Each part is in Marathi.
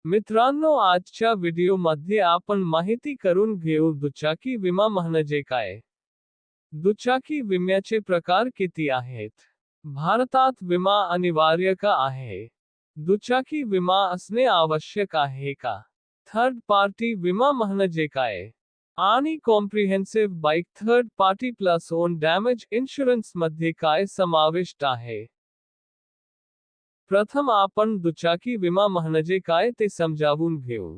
मित्रांनो, आजच्या व्हिडिओमध्ये आपण माहिती करून घेऊ दुचाकी विमा म्हणजे काय. दुचाकी विम्याचे प्रकार किती आहेत? भारतात विमा अनिवार्य का आहे? दुचाकी विमा असणे आवश्यक आहे का? थर्ड पार्टी विमा म्हणजे काय? आणि comprehensive bike third party plus on damage insurance मध्ये काय समाविष्ट आहे? प्रथम आपण दुचाकी विमा म्हणजे काय ते समजावून घेऊ.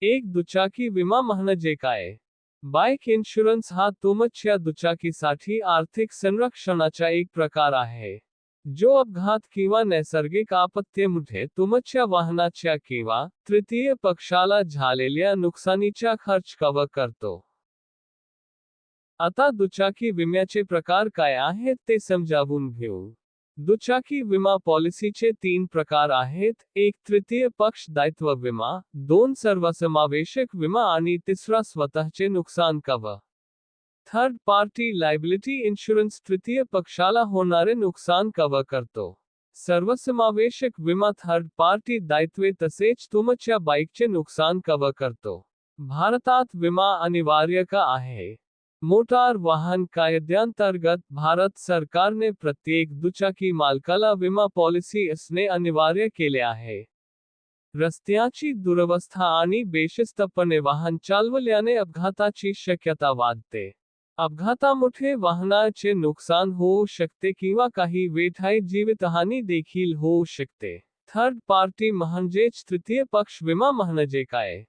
एक दुचाकी विमा म्हणजे काय? बाईक इन्शुरन्स हा तुमच्या दुचाकीसाठी आर्थिक संरक्षणाचा एक प्रकार आहे, जो अपघात किंवा नैसर्गिक आपत्तीमध्ये तुमच्या वाहनाच्या किंवा तृतीय पक्षाला झालेल्या नुकसानीचा खर्च कव्हर करतो. आता दुचाकी विम्याचे प्रकार काय आहेत ते समजावून घेऊ. दुचाकी विमा पॉलिसीचे 3 प्रकार आहेत. एक तृतीय पक्ष दायित्व विमा, 2 सर्वसमावेशक विमा आणि तिसरा स्वतःचे नुकसान cover. Third party liability insurance तृतीय पक्षाला होणारे नुकसान कव्हर करतो. सर्वसमावेशक विमा थर्ड पार्टी दायित्वे तसेच तुमच्या बाईकचे नुकसान कव्हर करतो. भारतात विमा अनिवार्य का आहे? मोटार वाहन कायद्यांतर्गत भारत सरकारने प्रत्येक दुचाकी मालकाला विमा पॉलिसी असणे अनिवार्य केले आहे. रस्त्याची दुरवस्था आणि बेशिस्तपणे वाहन चालवल्याने अपघाताची शक्यता वाढते. अपघातामुळे वाहनाचे नुकसान होऊ शकते किंवा काही वेळा जीवितहानी देखील होऊ शकते. थर्ड पार्टी म्हणजेच तृतीय पक्ष विमा म्हणजे काय?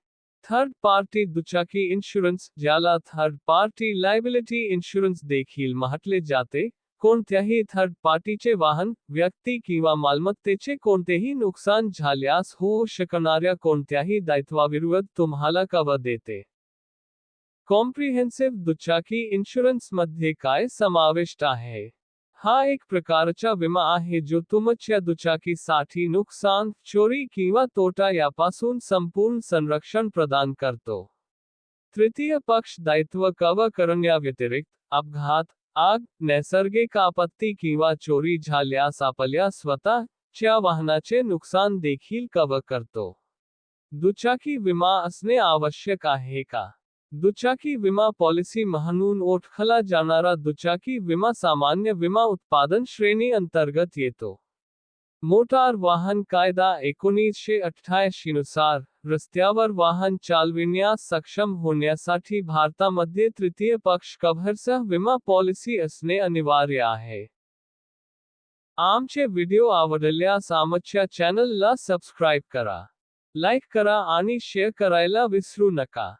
थर्ड पार्टी दुचाकी इन्शुरन्स, ज्याला थर्ड पार्टी लायबिलिटी इन्शुरन्स देखील म्हटले जाते, कोणत्याही थर्ड पार्टीचे वाहन, व्यक्ती किंवा मालमत्तेचे कोणतेही नुकसान झाल्यास होऊ शकणाऱ्या कोणत्याही दायित्वाविरुद्ध तुम्हाला कव्हर देते. कॉम्प्रिहेन्सिव्ह दुचाकी इन्शुरन्स मध्ये काय समाविष्ट आहे? हा एक प्रकारचा विमा आहे जो तुमच्या दुचाकीसाठी नुकसान, चोरी किंवा तोटा यापासून संपूर्ण संरक्षण प्रदान करतो. तृतीय पक्ष दायित्व कव्हर करण्याव्यतिरिक्त, अपघात, आग, नैसर्गिक आपत्ती किंवा चोरी झाल्यास आपल्या स्वतःच्या वाहनाचे नुकसान देखील कव्हर करतो. दुचाकी विमा असणे आवश्यक आहे का? दुचाकी विमा पॉलिसी म्हणून ओळखला जाणारा दुचाकी विमा सामान्य विमा उत्पादन श्रेणी अंतर्गत येतो. मोटार वाहन कायदा 1988 नुसार, रस्त्यावर वाहन चालविण्यास सक्षम होण्यासाठी भारतामध्ये तृतीय पक्ष कव्हरसह विमा पॉलिसी असणे अनिवार्य आहे. आमचे व्हिडिओ आवडल्यास आमच्या चॅनलला सबस्क्राईब करा, लाईक करा आणि शेअर करायला विसरू नका.